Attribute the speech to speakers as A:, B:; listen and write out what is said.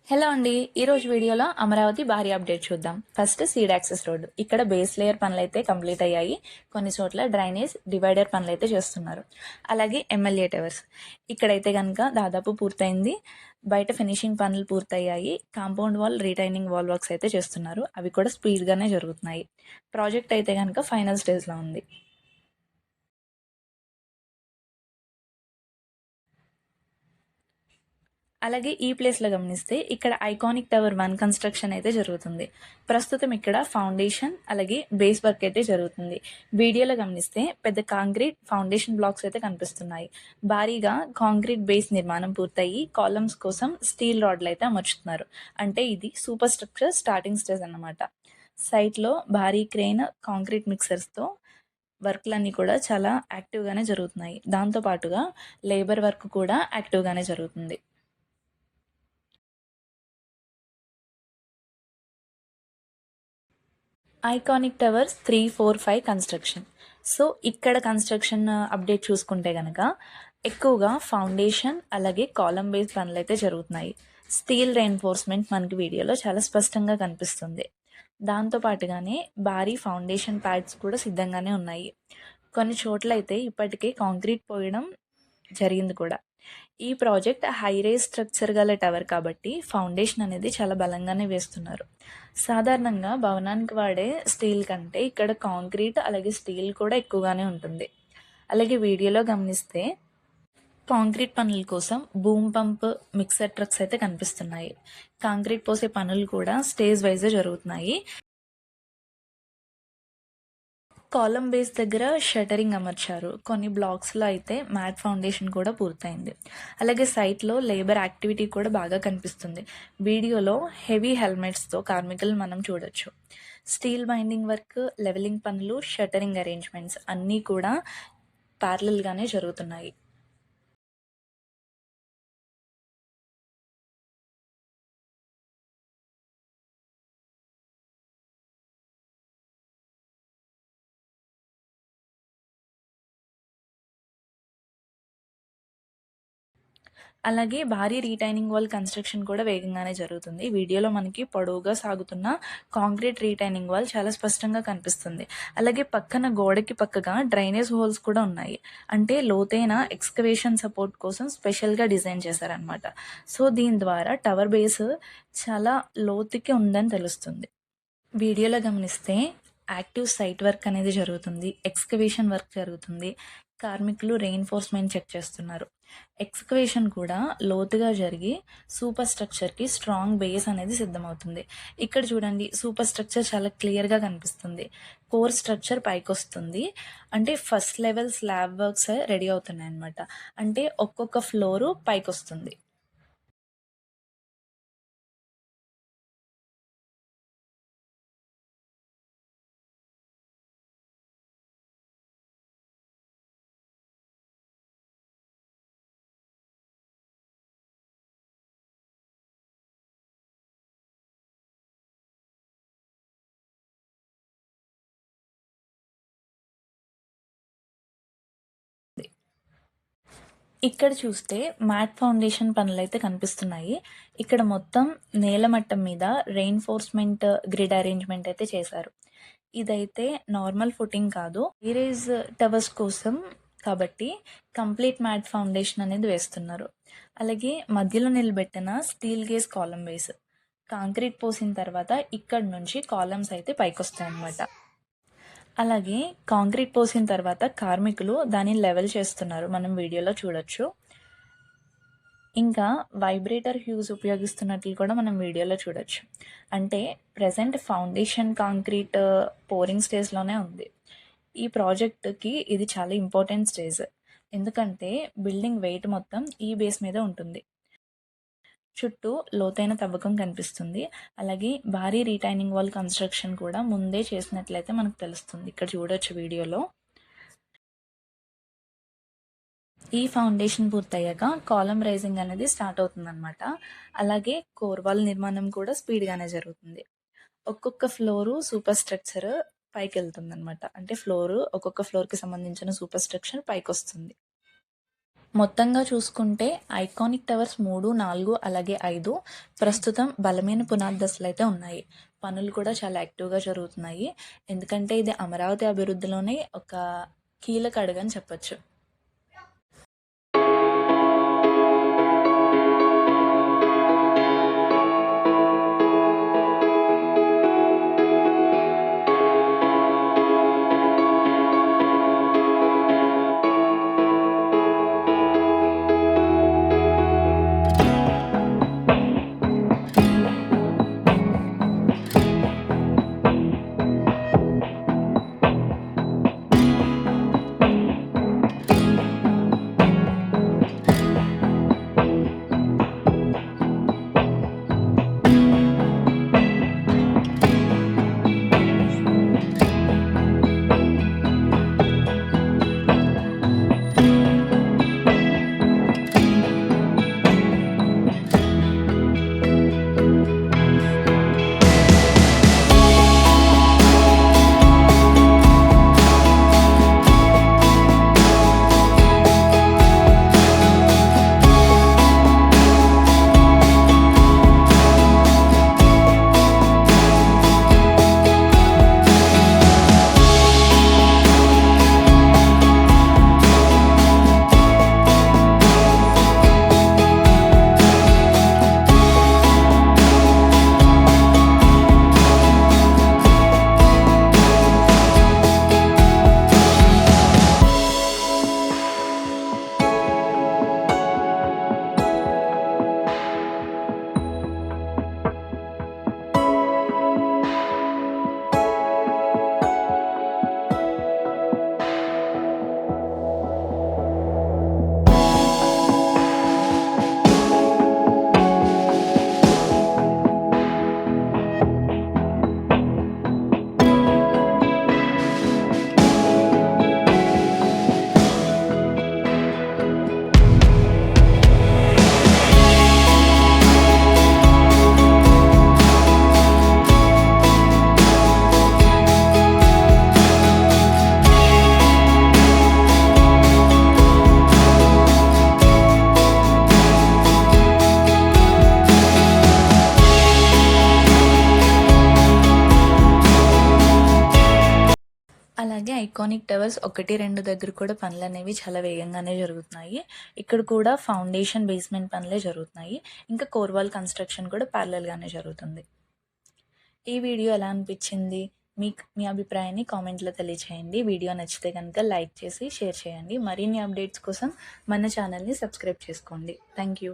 A: Hello అండి. ఈరోజు వీడియోలో అమరావతి భారీ అప్డేట్ చూద్దాం. First seed access road. ఇక్కడ బేస్ లేయర్ పనులైతే కంప్లీట్ అయ్యాయి. కొన్ని చోట్ల డ్రైనేజ్, డివైడర్ పనులైతే చేస్తున్నారు. అలాగే ఎమ్మెల్యే టవర్స్ ఇక్కడైతే కనుక దాదాపు పూర్తయింది. బయట ఫినిషింగ్ పనులు పూర్తయ్యాయి. Compound wall, retaining wall works అయితే చేస్తున్నారు. అవి కూడా స్పీడ్గానే జరుగుతున్నాయి. ప్రాజెక్ట్ అయితే కనుక ఫైనల్ స్టేజ్లో ఉంది. అలాగే ఈ ప్లేస్లో గమనిస్తే ఇక్కడ ఐకానిక్ టవర్ 1 కన్స్ట్రక్షన్ అయితే జరుగుతుంది. ప్రస్తుతం ఇక్కడ ఫౌండేషన్ అలాగే బేస్ వర్క్ అయితే జరుగుతుంది. వీడియోలో గమనిస్తే పెద్ద కాంక్రీట్ ఫౌండేషన్ బ్లాక్స్ అయితే కనిపిస్తున్నాయి. భారీగా కాంక్రీట్ బేస్ నిర్మాణం పూర్తయి కాలమ్స్ కోసం స్టీల్ రాడ్లు అయితే అమర్చుతున్నారు. అంటే ఇది సూపర్ స్ట్రక్చర్ స్టార్టింగ్ స్టేజ్ అన్నమాట. సైట్లో భారీ క్రెయిన్, కాంక్రీట్ మిక్సర్స్తో వర్క్లన్నీ కూడా చాలా యాక్టివ్గానే జరుగుతున్నాయి. దాంతోపాటుగా లేబర్ వర్క్ కూడా యాక్టివ్గానే జరుగుతుంది. Iconic towers 3, 4, 5 construction. సో ఇక్కడ కన్స్ట్రక్షన్ అప్డేట్ చూసుకుంటే కనుక ఎక్కువగా ఫౌండేషన్ అలాగే కాలమ్ బేస్ పనులు అయితే జరుగుతున్నాయి. స్టీల్ రెయిన్ఫోర్స్మెంట్ మనకి వీడియోలో చాలా స్పష్టంగా కనిపిస్తుంది. దాంతోపాటుగానే భారీ ఫౌండేషన్ ప్యాడ్స్ కూడా సిద్ధంగానే ఉన్నాయి. కొన్ని చోట్ల అయితే ఇప్పటికే కాంక్రీట్ పోయడం జరిగింది కూడా. ఈ ప్రాజెక్ట్ హై రైజ్ స్ట్రక్చర్ గల టవర్ కాబట్టి ఫౌండేషన్ అనేది చాలా బలంగానే వేస్తున్నారు. సాధారణంగా భవనానికి వాడే స్టీల్ కంటే ఇక్కడ కాంక్రీట్ అలాగే స్టీల్ కూడా ఎక్కువగానే ఉంటుంది. అలాగే వీడియోలో గమనిస్తే కాంక్రీట్ పనుల కోసం బూమ్ పంప్, మిక్సర్ ట్రక్స్ అయితే కనిపిస్తున్నాయి. కాంక్రీట్ పోసే పనులు కూడా స్టేజ్ వైజ్ జరుగుతున్నాయి. కాలమ్ బేస్ దగ్గర షటరింగ్ అమర్చారు. కొన్ని బ్లాక్స్లో అయితే మ్యాట్ ఫౌండేషన్ కూడా పూర్తయింది. అలాగే సైట్లో లేబర్ యాక్టివిటీ కూడా బాగా కనిపిస్తుంది. వీడియోలో హెవీ హెల్మెట్స్తో కార్మికులు మనం చూడొచ్చు. స్టీల్ బైండింగ్ వర్క్, లెవెలింగ్ పనులు, షటరింగ్ అరేంజ్మెంట్స్ అన్నీ కూడా ప్యారలల్గానే జరుగుతున్నాయి. అలాగే భారీ రీటైనింగ్ వాల్ కన్స్ట్రక్షన్ కూడా వేగంగానే జరుగుతుంది. వీడియోలో మనకి పొడవుగా సాగుతున్న కాంక్రీట్ రీటైనింగ్ వాల్ చాలా స్పష్టంగా కనిపిస్తుంది. అలాగే పక్కన గోడకి పక్కగా డ్రైనేజ్ హోల్స్ కూడా ఉన్నాయి. అంటే లోతైన ఎక్స్కవేషన్ సపోర్ట్ కోసం స్పెషల్గా డిజైన్ చేశారనమాట. సో దీని ద్వారా టవర్ బేస్ చాలా లోతుకి ఉందని తెలుస్తుంది. వీడియోలో గమనిస్తే యాక్టివ్ సైట్ వర్క్ అనేది జరుగుతుంది. ఎక్స్కవేషన్ వర్క్ జరుగుతుంది. కార్మికులు రెయిన్ఫోర్స్మెంట్ చెక్ చేస్తున్నారు. ఎక్స్కవేషన్ కూడా లోతుగా జరిగి సూపర్ స్ట్రక్చర్కి స్ట్రాంగ్ బేస్ అనేది సిద్ధమవుతుంది. ఇక్కడ చూడండి, సూపర్ స్ట్రక్చర్ చాలా క్లియర్గా కనిపిస్తుంది. కోర్ స్ట్రక్చర్ పైకి వస్తుంది. అంటే first level slab works ready అవుతున్నాయి అన్నమాట. అంటే ఒక్కొక్క ఫ్లోరు పైకి వస్తుంది. ఇక్కడ చూస్తే మ్యాట్ ఫౌండేషన్ పనులైతే కనిపిస్తున్నాయి. ఇక్కడ మొత్తం నేల మట్టం మీద రెయిన్ఫోర్స్మెంట్ గ్రిడ్ అరేంజ్మెంట్ అయితే చేశారు. ఇదైతే నార్మల్ ఫుటింగ్ కాదు, హైరైజ్ టవర్స్ కోసం కాబట్టి కంప్లీట్ మ్యాట్ ఫౌండేషన్ అనేది వేస్తున్నారు. అలాగే మధ్యలో నిలబెట్టిన steel gauge column base concrete పోసిన తర్వాత ఇక్కడ నుంచి కాలమ్స్ అయితే పైకొస్తాయి అన్నమాట. అలాగే కాంక్రీట్ పోసిన తర్వాత కార్మికులు దానిని లెవెల్ చేస్తున్నారు, మనం వీడియోలో చూడొచ్చు. ఇంకా వైబ్రేటర్ హ్యూస్ ఉపయోగిస్తున్నట్లు కూడా మనం వీడియోలో చూడొచ్చు. అంటే ప్రజెంట్ ఫౌండేషన్ కాంక్రీట్ పోరింగ్ స్టేజ్లోనే ఉంది. ఈ ప్రాజెక్ట్కి ఇది చాలా ఇంపార్టెంట్ స్టేజ్. ఎందుకంటే బిల్డింగ్ వెయిట్ మొత్తం ఈ బేస్ మీద ఉంటుంది. చుట్టూ లోతైన తవ్వకం కనిపిస్తుంది. అలాగే భారీ రీటైనింగ్ వాల్ కన్స్ట్రక్షన్ కూడా ముందే చేసినట్లయితే మనకు తెలుస్తుంది. ఇక్కడ చూడొచ్చు వీడియోలో. ఈ ఫౌండేషన్ పూర్తయ్యాక కాలమ్ రైజింగ్ అనేది స్టార్ట్ అవుతుందన్నమాట. అలాగే కోర్ వాల్ నిర్మాణం కూడా స్పీడ్గానే జరుగుతుంది. ఒక్కొక్క ఫ్లోరు సూపర్ స్ట్రక్చర్ పైకి వెళ్తుంది అనమాట. అంటే ఒక్కొక్క ఫ్లోర్కి సంబంధించిన సూపర్ స్ట్రక్చర్ పైకి వస్తుంది. మొత్తంగా చూసుకుంటే ఐకానిక్ టవర్స్ 3, 4 అలాగే 5 ప్రస్తుతం బలమైన పునాది దశలో అయితే ఉన్నాయి. పనులు కూడా చాలా యాక్టివ్‌గా జరుగుతున్నాయి. ఎందుకంటే ఇది అమరావతి అభివృద్ధిలోనే ఒక కీలక అడుగని చెప్పొచ్చు. అలాగే ఐకానిక్ టవర్స్ 1, 2 దగ్గర కూడా పనులనేవి చాలా వేగంగానే జరుగుతున్నాయి. ఇక్కడ కూడా ఫౌండేషన్, బేస్మెంట్ పనులే జరుగుతున్నాయి. ఇంకా కోర్ వాల్ కన్స్ట్రక్షన్ కూడా ప్యారలల్‌గానే జరుగుతుంది. ఈ వీడియో ఎలా అనిపించింది? మీ అభిప్రాయాన్ని కామెంట్‌లో తెలియచేయండి. వీడియో నచ్చితే కనుక లైక్ చేసి షేర్ చేయండి. మరిన్ని అప్డేట్స్ కోసం మన ఛానల్‌ని సబ్స్క్రైబ్ చేసుకోండి. Thank you.